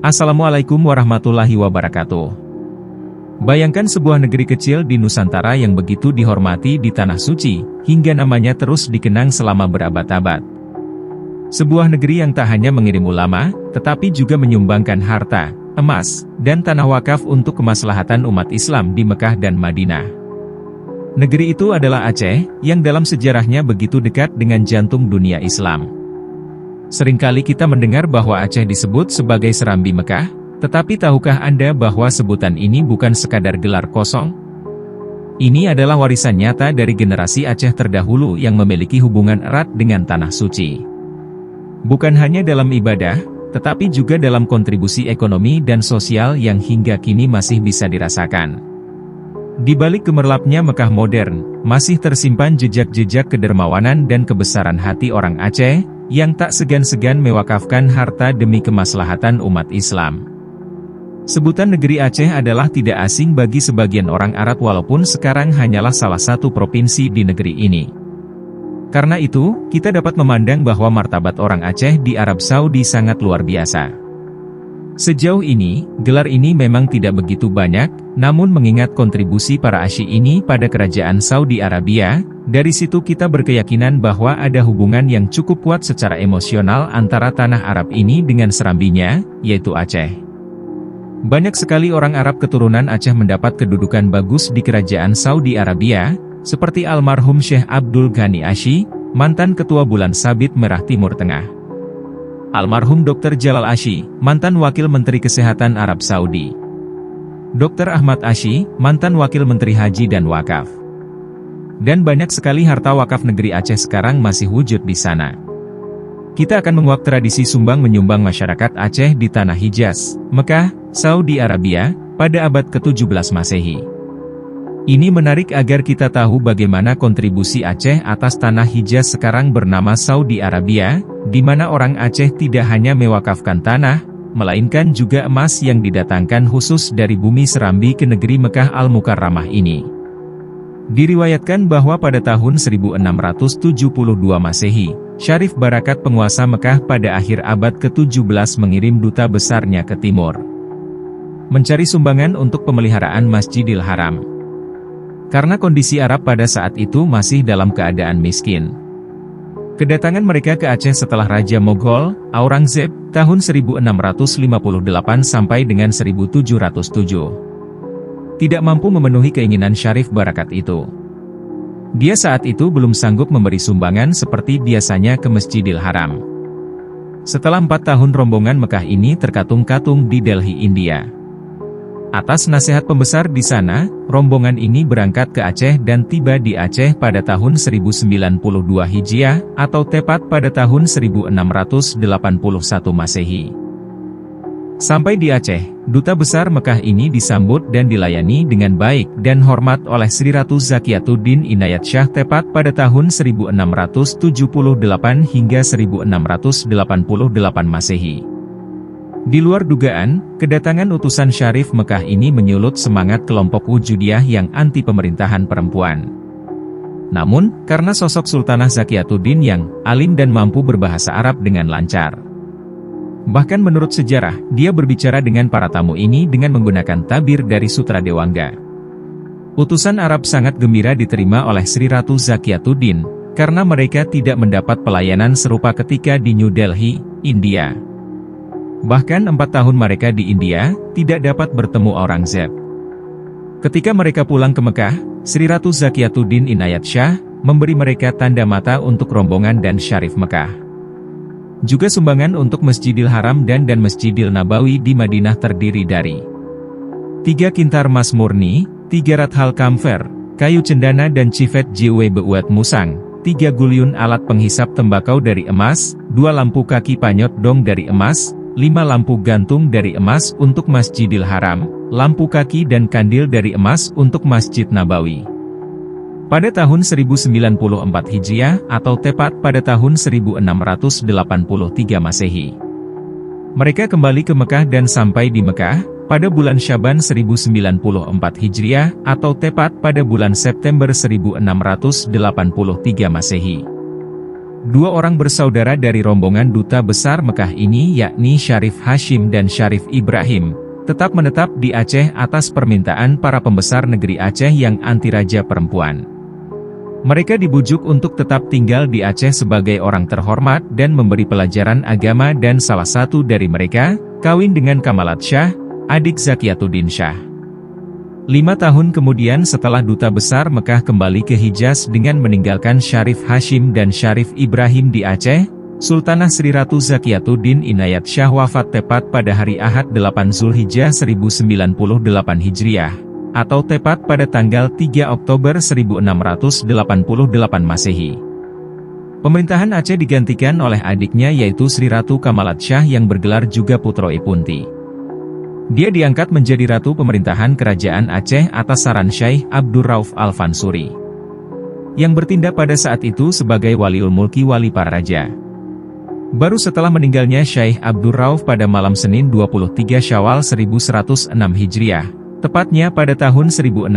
Assalamualaikum warahmatullahi wabarakatuh. Bayangkan sebuah negeri kecil di Nusantara yang begitu dihormati di Tanah Suci, hingga namanya terus dikenang selama berabad-abad. Sebuah negeri yang tak hanya mengirim ulama, tetapi juga menyumbangkan harta, emas, dan tanah wakaf untuk kemaslahatan umat Islam di Mekah dan Madinah. Negeri itu adalah Aceh, yang dalam sejarahnya begitu dekat dengan jantung dunia Islam. Seringkali kita mendengar bahwa Aceh disebut sebagai Serambi Mekah, tetapi tahukah Anda bahwa sebutan ini bukan sekadar gelar kosong? Ini adalah warisan nyata dari generasi Aceh terdahulu yang memiliki hubungan erat dengan Tanah Suci. Bukan hanya dalam ibadah, tetapi juga dalam kontribusi ekonomi dan sosial yang hingga kini masih bisa dirasakan. Di balik gemerlapnya Mekah modern, masih tersimpan jejak-jejak kedermawanan dan kebesaran hati orang Aceh, yang tak segan-segan mewakafkan harta demi kemaslahatan umat Islam. Sebutan negeri Aceh adalah tidak asing bagi sebagian orang Arab walaupun sekarang hanyalah salah satu provinsi di negeri ini. Karena itu, kita dapat memandang bahwa martabat orang Aceh di Arab Saudi sangat luar biasa. Sejauh ini, gelar ini memang tidak begitu banyak, namun mengingat kontribusi para Asy ini pada kerajaan Saudi Arabia, dari situ kita berkeyakinan bahwa ada hubungan yang cukup kuat secara emosional antara tanah Arab ini dengan serambinya, yaitu Aceh. Banyak sekali orang Arab keturunan Aceh mendapat kedudukan bagus di kerajaan Saudi Arabia, seperti almarhum Syekh Abdul Ghani Asy, mantan ketua Bulan Sabit Merah Timur Tengah. Almarhum Dr. Jalal Asy, mantan Wakil Menteri Kesehatan Arab Saudi. Dr. Ahmad Asy, mantan Wakil Menteri Haji dan Wakaf. Dan banyak sekali harta wakaf negeri Aceh sekarang masih wujud di sana. Kita akan menguak tradisi sumbang-menyumbang masyarakat Aceh di Tanah Hijaz, Mekah, Saudi Arabia, pada abad ke-17 Masehi. Ini menarik agar kita tahu bagaimana kontribusi Aceh atas Tanah Hijaz sekarang bernama Saudi Arabia, di mana orang Aceh tidak hanya mewakafkan tanah, melainkan juga emas yang didatangkan khusus dari bumi Serambi ke negeri Mekah Al-Mukarramah ini. Diriwayatkan bahwa pada tahun 1672 Masehi, Syarif Barakat penguasa Mekah pada akhir abad ke-17 mengirim duta besarnya ke timur, mencari sumbangan untuk pemeliharaan Masjidil Haram. Karena kondisi Arab pada saat itu masih dalam keadaan miskin. Kedatangan mereka ke Aceh setelah Raja Mogol, Aurangzeb, tahun 1658 sampai dengan 1707. Tidak mampu memenuhi keinginan Syarif Barakat itu. Dia saat itu belum sanggup memberi sumbangan seperti biasanya ke Masjidil Haram. Setelah 4 tahun rombongan Mekah ini terkatung-katung di Delhi, India. Atas nasihat pembesar di sana, rombongan ini berangkat ke Aceh dan tiba di Aceh pada tahun 1092 Hijriah, atau tepat pada tahun 1681 Masehi. Sampai di Aceh, duta besar Mekah ini disambut dan dilayani dengan baik dan hormat oleh Sri Ratu Zakiyatuddin Inayat Shah tepat pada tahun 1678 hingga 1688 Masehi. Di luar dugaan, kedatangan utusan Syarif Mekah ini menyulut semangat kelompok Wujudiyah yang anti pemerintahan perempuan. Namun, karena sosok Sultanah Zakiyatuddin yang alim dan mampu berbahasa Arab dengan lancar. Bahkan menurut sejarah, dia berbicara dengan para tamu ini dengan menggunakan tabir dari Sutra Dewangga. Utusan Arab sangat gembira diterima oleh Sri Ratu Zakiyatuddin, karena mereka tidak mendapat pelayanan serupa ketika di New Delhi, India. Bahkan 4 tahun mereka di India, tidak dapat bertemu Aurangzeb. Ketika mereka pulang ke Mekah, Sri Ratu Zakiyatuddin Inayat Shah, memberi mereka tanda mata untuk rombongan dan Syarif Mekah. Juga sumbangan untuk Masjidil Haram dan Masjidil Nabawi di Madinah terdiri dari 3 kintar emas murni, 3 rathal kamfer, kayu cendana dan civet jiwe buat musang, 3 gulyun alat penghisap tembakau dari emas, 2 lampu kaki panyot dong dari emas, 5 lampu gantung dari emas untuk Masjidil Haram, lampu kaki dan kandil dari emas untuk Masjid Nabawi. Pada tahun 1094 Hijriah, atau tepat pada tahun 1683 Masehi. Mereka kembali ke Mekah dan sampai di Mekah, pada bulan Syaban 1094 Hijriah, atau tepat pada bulan September 1683 Masehi. Dua orang bersaudara dari rombongan duta besar Mekah ini yakni Syarif Hashim dan Syarif Ibrahim, tetap menetap di Aceh atas permintaan para pembesar negeri Aceh yang anti-raja perempuan. Mereka dibujuk untuk tetap tinggal di Aceh sebagai orang terhormat dan memberi pelajaran agama dan salah satu dari mereka, kawin dengan Kamalat Shah, adik Zakiyatuddin Shah. 5 tahun kemudian setelah duta besar Mekah kembali ke Hijaz dengan meninggalkan Syarif Hashim dan Syarif Ibrahim di Aceh, Sultanah Sri Ratu Zakiyatuddin Inayat Shah wafat tepat pada hari Ahad 8 Zulhijjah 1098 Hijriah, atau tepat pada tanggal 3 Oktober 1688 Masehi. Pemerintahan Aceh digantikan oleh adiknya yaitu Sri Ratu Kamalat Shah yang bergelar juga Putro Ipunti. Dia diangkat menjadi Ratu Pemerintahan Kerajaan Aceh atas saran Syekh Abdur Rauf Al-Fansuri, yang bertindak pada saat itu sebagai Waliul Mulki wali para raja. Baru setelah meninggalnya Syekh Abdur Rauf pada malam Senin 23 Syawal 1106 Hijriah, tepatnya pada tahun 1695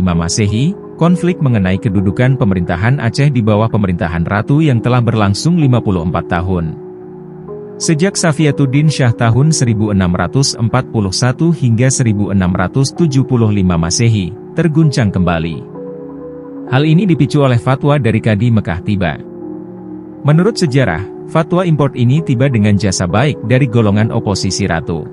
Masehi, konflik mengenai kedudukan pemerintahan Aceh di bawah pemerintahan Ratu yang telah berlangsung 54 tahun. Sejak Safiyatuddin Shah tahun 1641 hingga 1675 Masehi, terguncang kembali. Hal ini dipicu oleh fatwa dari Kadi Mekah tiba. Menurut sejarah, fatwa import ini tiba dengan jasa baik dari golongan oposisi Ratu.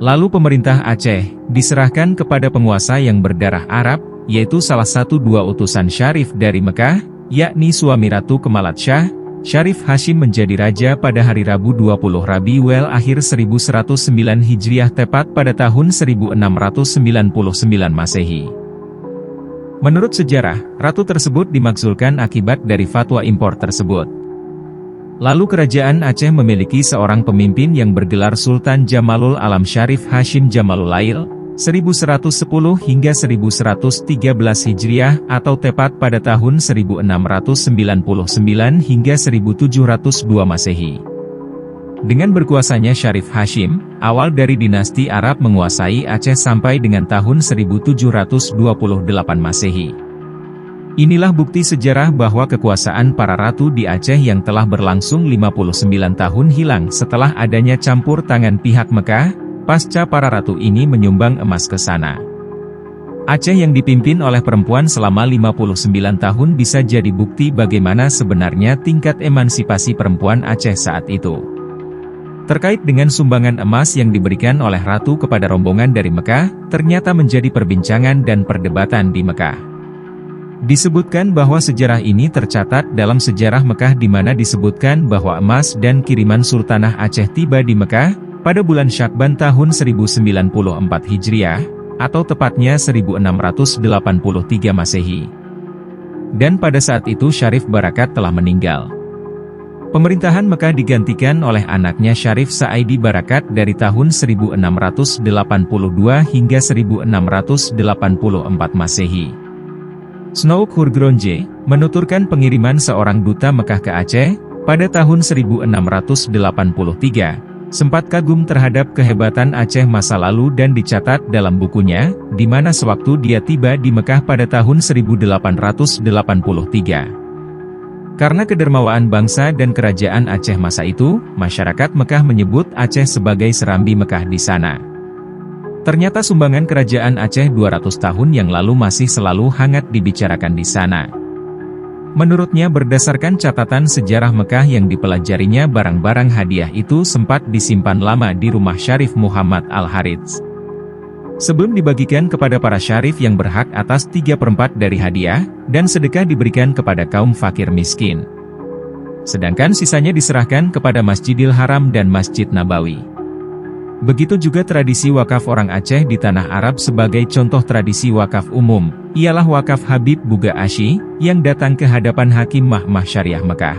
Lalu pemerintah Aceh diserahkan kepada penguasa yang berdarah Arab, yaitu salah satu dua utusan Syarif dari Mekah, yakni suami Ratu Kamalat Shah, Syarif Hashim menjadi raja pada hari Rabu 20 Rabiul Akhir 1109 Hijriah tepat pada tahun 1699 Masehi. Menurut sejarah, ratu tersebut dimakzulkan akibat dari fatwa impor tersebut. Lalu kerajaan Aceh memiliki seorang pemimpin yang bergelar Sultan Jamalul Alam Syarif Hashim Jamalulail, 1110 hingga 1113 Hijriah atau tepat pada tahun 1699 hingga 1702 Masehi. Dengan berkuasanya Syarif Hashim, awal dari dinasti Arab menguasai Aceh sampai dengan tahun 1728 Masehi. Inilah bukti sejarah bahwa kekuasaan para ratu di Aceh yang telah berlangsung 59 tahun hilang setelah adanya campur tangan pihak Mekah, pasca para ratu ini menyumbang emas ke sana. Aceh yang dipimpin oleh perempuan selama 59 tahun bisa jadi bukti bagaimana sebenarnya tingkat emansipasi perempuan Aceh saat itu. Terkait dengan sumbangan emas yang diberikan oleh ratu kepada rombongan dari Mekah, ternyata menjadi perbincangan dan perdebatan di Mekah. Disebutkan bahwa sejarah ini tercatat dalam sejarah Mekah di mana disebutkan bahwa emas dan kiriman Sultanah Aceh tiba di Mekah pada bulan Syakban tahun 1094 Hijriah, atau tepatnya 1683 Masehi. Dan pada saat itu Syarif Barakat telah meninggal. Pemerintahan Mekah digantikan oleh anaknya Syarif Sa'idi Barakat dari tahun 1682 hingga 1684 Masehi. Snouk Hurgronje menuturkan pengiriman seorang duta Mekah ke Aceh pada tahun 1683, sempat kagum terhadap kehebatan Aceh masa lalu dan dicatat dalam bukunya, di mana sewaktu dia tiba di Mekah pada tahun 1883. Karena kedermawaan bangsa dan kerajaan Aceh masa itu, masyarakat Mekah menyebut Aceh sebagai Serambi Mekah di sana. Ternyata sumbangan kerajaan Aceh 200 tahun yang lalu masih selalu hangat dibicarakan di sana. Menurutnya berdasarkan catatan sejarah Mekah yang dipelajarinya, barang-barang hadiah itu sempat disimpan lama di rumah Syarif Muhammad Al-Harits. Sebelum dibagikan kepada para syarif yang berhak atas 3/4 dari hadiah, dan sedekah diberikan kepada kaum fakir miskin. Sedangkan sisanya diserahkan kepada Masjidil Haram dan Masjid Nabawi. Begitu juga tradisi wakaf orang Aceh di tanah Arab. Sebagai contoh tradisi wakaf umum, ialah wakaf Habib Buga Asy, yang datang ke hadapan Hakim Mahkamah Syariah Mekah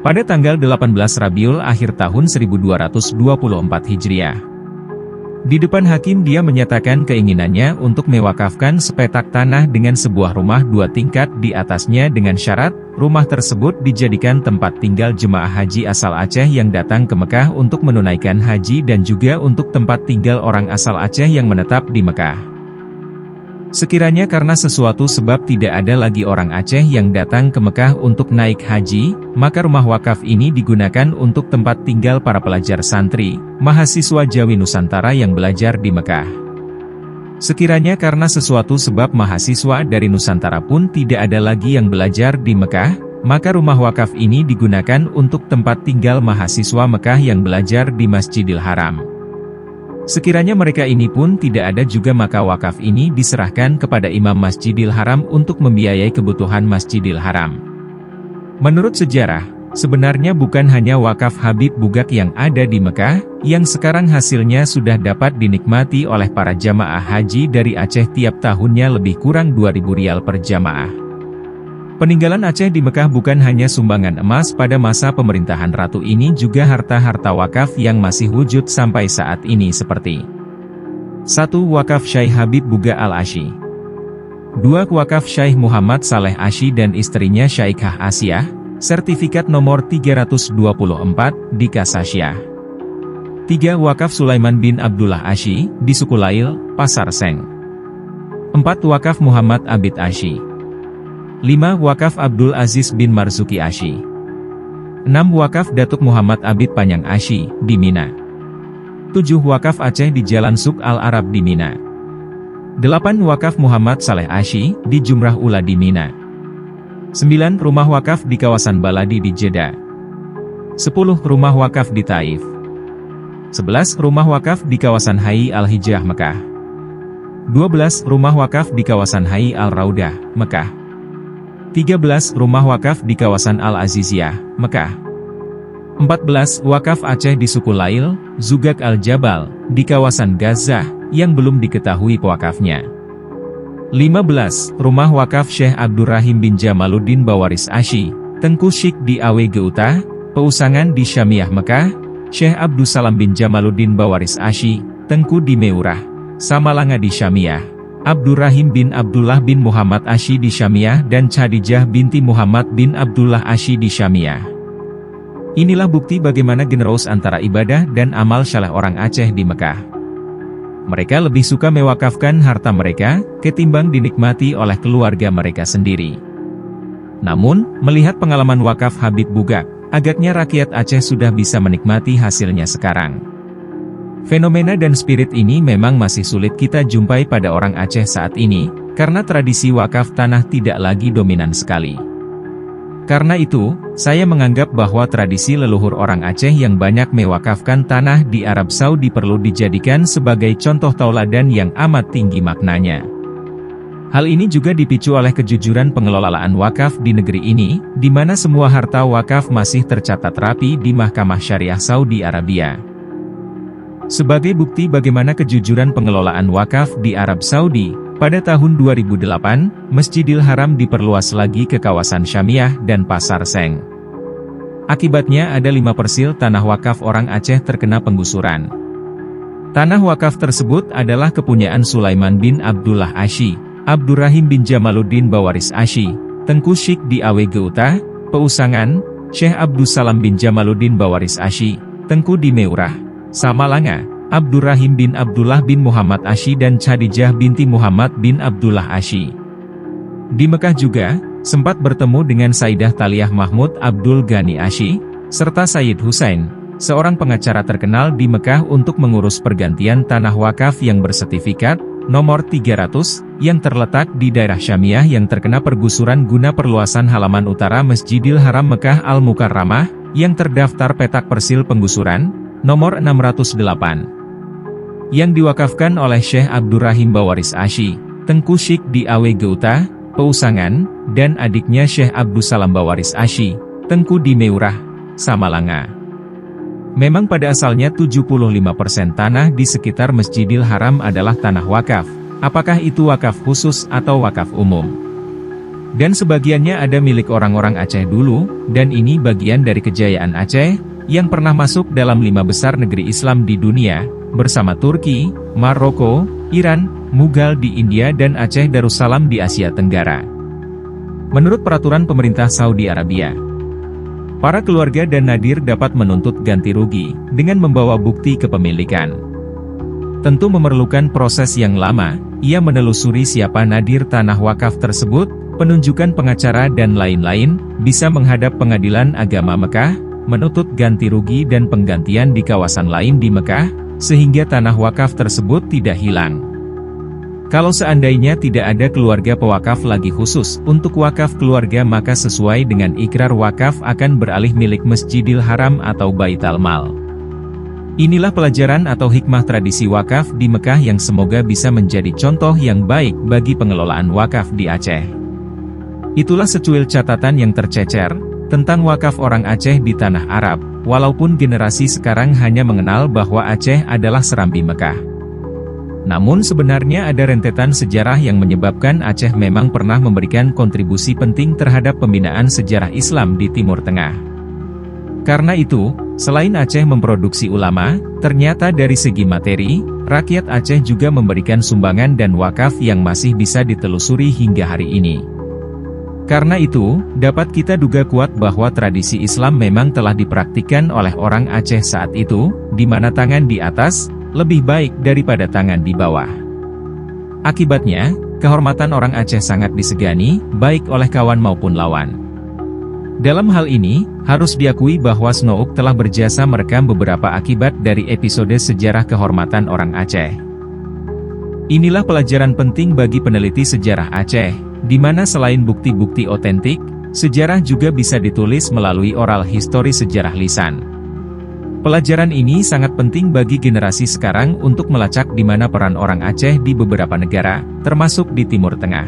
pada tanggal 18 Rabiul Akhir tahun 1224 Hijriah. Di depan hakim dia menyatakan keinginannya untuk mewakafkan sepetak tanah dengan sebuah rumah 2 tingkat di atasnya dengan syarat, rumah tersebut dijadikan tempat tinggal jemaah haji asal Aceh yang datang ke Mekah untuk menunaikan haji dan juga untuk tempat tinggal orang asal Aceh yang menetap di Mekah. Sekiranya karena sesuatu sebab tidak ada lagi orang Aceh yang datang ke Mekah untuk naik haji, maka rumah wakaf ini digunakan untuk tempat tinggal para pelajar santri, mahasiswa Jawi Nusantara yang belajar di Mekah. Sekiranya karena sesuatu sebab mahasiswa dari Nusantara pun tidak ada lagi yang belajar di Mekah, maka rumah wakaf ini digunakan untuk tempat tinggal mahasiswa Mekah yang belajar di Masjidil Haram. Sekiranya mereka ini pun tidak ada juga, maka wakaf ini diserahkan kepada Imam Masjidil Haram untuk membiayai kebutuhan Masjidil Haram. Menurut sejarah, sebenarnya bukan hanya wakaf Habib Bugak yang ada di Mekah, yang sekarang hasilnya sudah dapat dinikmati oleh para jamaah haji dari Aceh tiap tahunnya lebih kurang 2.000 rial per jamaah. Peninggalan Aceh di Mekah bukan hanya sumbangan emas pada masa pemerintahan Ratu ini, juga harta-harta wakaf yang masih wujud sampai saat ini seperti 1. Wakaf Syekh Habib Buga Al-Asy. 2. Wakaf Syekh Muhammad Saleh Asy dan istrinya Syaikah Asyah, sertifikat nomor 324, di Kasasyah. 3. Wakaf Sulaiman bin Abdullah Asy, di Sukulail, Pasar Seng. 4. Wakaf Muhammad Abid Asy. 5. Wakaf Abdul Aziz bin Marzuki Asy. 6. Wakaf Datuk Muhammad Abid Panyang Asy, di Mina. 7. Wakaf Aceh di Jalan Suk Al-Arab di Mina. 8. Wakaf Muhammad Saleh Asy, di Jumrah Ula di Mina. 9. Rumah wakaf di kawasan Baladi di Jeddah. 10. Rumah wakaf di Taif. 11. Rumah wakaf di kawasan Hai Al-Hijrah Mekah. 12. Rumah wakaf di kawasan Hai Al-Raudah, Mekah. 13. Rumah wakaf di kawasan Al-Aziziyah, Mekah. 14. Wakaf Aceh di Sukulail, Zugak Al-Jabal, di kawasan Gaza, yang belum diketahui pewakafnya. 15. Rumah wakaf Syekh Abdurrahim bin Jamaluddin Bawaris Asy, Tengku Syik di Awe Geuta, Peusangan di Syamiah Mekah, Syekh Abdussalam bin Jamaluddin Bawaris Asy, Tengku di Meurah, Samalanga di Syamiah, Abdurrahim bin Abdullah bin Muhammad Asy di Syamiah dan Khadijah binti Muhammad bin Abdullah Asy di Syamiah. Inilah bukti bagaimana generous antara ibadah dan amal saleh orang Aceh di Mekah. Mereka lebih suka mewakafkan harta mereka, ketimbang dinikmati oleh keluarga mereka sendiri. Namun, melihat pengalaman wakaf Habib Bugak, agaknya rakyat Aceh sudah bisa menikmati hasilnya sekarang. Fenomena dan spirit ini memang masih sulit kita jumpai pada orang Aceh saat ini, karena tradisi wakaf tanah tidak lagi dominan sekali. Karena itu, saya menganggap bahwa tradisi leluhur orang Aceh yang banyak mewakafkan tanah di Arab Saudi perlu dijadikan sebagai contoh tauladan yang amat tinggi maknanya. Hal ini juga dipicu oleh kejujuran pengelolaan wakaf di negeri ini, di mana semua harta wakaf masih tercatat rapi di Mahkamah Syariah Saudi Arabia. Sebagai bukti bagaimana kejujuran pengelolaan wakaf di Arab Saudi, pada tahun 2008, Masjidil Haram diperluas lagi ke kawasan Syamiah dan Pasar Seng. Akibatnya ada 5 persil tanah wakaf orang Aceh terkena penggusuran. Tanah wakaf tersebut adalah kepunyaan Sulaiman bin Abdullah Asy, Abdurrahim bin Jamaluddin Bawaris Asy, Tengku Syik di Awe Geuta, Peusangan, Syekh Abdussalam bin Jamaluddin Bawaris Asy, Tengku di Meurah, Samalanga, Abdurrahim bin Abdullah bin Muhammad Asy dan Khadijah binti Muhammad bin Abdullah Asy. Di Mekah juga, sempat bertemu dengan Sayyidah Taliyah Mahmud Abdul Ghani Asy, serta Sayyid Husain, seorang pengacara terkenal di Mekah untuk mengurus pergantian tanah wakaf yang bersertifikat nomor 300, yang terletak di daerah Syamiah yang terkena pergusuran guna perluasan halaman utara Masjidil Haram Mekah Al-Mukarramah, yang terdaftar petak persil penggusuran nomor 608, yang diwakafkan oleh Syekh Abdurrahim Bawaris Asy, Tengku Syik di Awe Geuta, Peusangan, dan adiknya Syekh Abdussalam Bawaris Asy, Tengku di Meurah, Samalanga. Memang pada asalnya 75% tanah di sekitar Masjidil Haram adalah tanah wakaf, apakah itu wakaf khusus atau wakaf umum. Dan sebagiannya ada milik orang-orang Aceh dulu, dan ini bagian dari kejayaan Aceh, yang pernah masuk dalam 5 besar negeri Islam di dunia, bersama Turki, Maroko, Iran, Mughal di India dan Aceh Darussalam di Asia Tenggara. Menurut peraturan pemerintah Saudi Arabia, para keluarga dan nadir dapat menuntut ganti rugi, dengan membawa bukti kepemilikan. Tentu memerlukan proses yang lama, ia menelusuri siapa nadir tanah wakaf tersebut, penunjukan pengacara dan lain-lain, bisa menghadap pengadilan agama Mekah, menuntut ganti rugi dan penggantian di kawasan lain di Mekah, sehingga tanah wakaf tersebut tidak hilang. Kalau seandainya tidak ada keluarga pewakaf lagi khusus untuk wakaf keluarga, maka sesuai dengan ikrar wakaf akan beralih milik Masjidil Haram atau Baitul Mal. Inilah pelajaran atau hikmah tradisi wakaf di Mekah yang semoga bisa menjadi contoh yang baik bagi pengelolaan wakaf di Aceh. Itulah secuil catatan yang tercecer tentang wakaf orang Aceh di tanah Arab, walaupun generasi sekarang hanya mengenal bahwa Aceh adalah serambi Mekah. Namun sebenarnya ada rentetan sejarah yang menyebabkan Aceh memang pernah memberikan kontribusi penting terhadap pembinaan sejarah Islam di Timur Tengah. Karena itu, selain Aceh memproduksi ulama, ternyata dari segi materi, rakyat Aceh juga memberikan sumbangan dan wakaf yang masih bisa ditelusuri hingga hari ini. Karena itu, dapat kita duga kuat bahwa tradisi Islam memang telah dipraktikkan oleh orang Aceh saat itu, di mana tangan di atas lebih baik daripada tangan di bawah. Akibatnya, kehormatan orang Aceh sangat disegani, baik oleh kawan maupun lawan. Dalam hal ini, harus diakui bahwa Snouk telah berjasa merekam beberapa akibat dari episode sejarah kehormatan orang Aceh. Inilah pelajaran penting bagi peneliti sejarah Aceh, di mana selain bukti-bukti otentik, sejarah juga bisa ditulis melalui oral histori sejarah lisan. Pelajaran ini sangat penting bagi generasi sekarang untuk melacak di mana peran orang Aceh di beberapa negara, termasuk di Timur Tengah.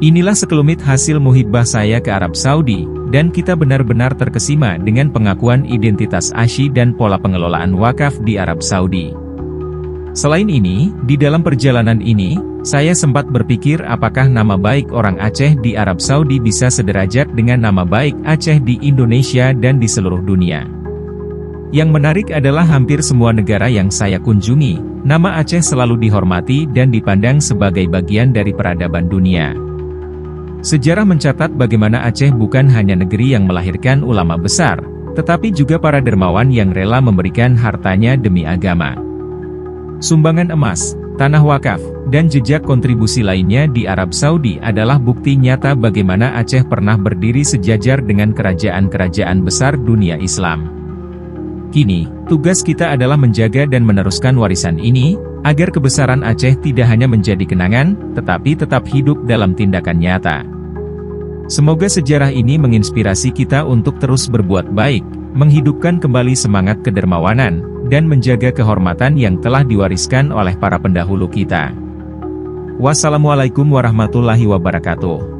Inilah sekelumit hasil muhibah saya ke Arab Saudi, dan kita benar-benar terkesima dengan pengakuan identitas Asy dan pola pengelolaan wakaf di Arab Saudi. Selain ini, di dalam perjalanan ini, saya sempat berpikir apakah nama baik orang Aceh di Arab Saudi bisa sederajat dengan nama baik Aceh di Indonesia dan di seluruh dunia. Yang menarik adalah hampir semua negara yang saya kunjungi, nama Aceh selalu dihormati dan dipandang sebagai bagian dari peradaban dunia. Sejarah mencatat bagaimana Aceh bukan hanya negeri yang melahirkan ulama besar, tetapi juga para dermawan yang rela memberikan hartanya demi agama. Sumbangan emas, tanah wakaf, dan jejak kontribusi lainnya di Arab Saudi adalah bukti nyata bagaimana Aceh pernah berdiri sejajar dengan kerajaan-kerajaan besar dunia Islam. Kini, tugas kita adalah menjaga dan meneruskan warisan ini, agar kebesaran Aceh tidak hanya menjadi kenangan, tetapi tetap hidup dalam tindakan nyata. Semoga sejarah ini menginspirasi kita untuk terus berbuat baik, menghidupkan kembali semangat kedermawanan, dan menjaga kehormatan yang telah diwariskan oleh para pendahulu kita. Wassalamualaikum warahmatullahi wabarakatuh.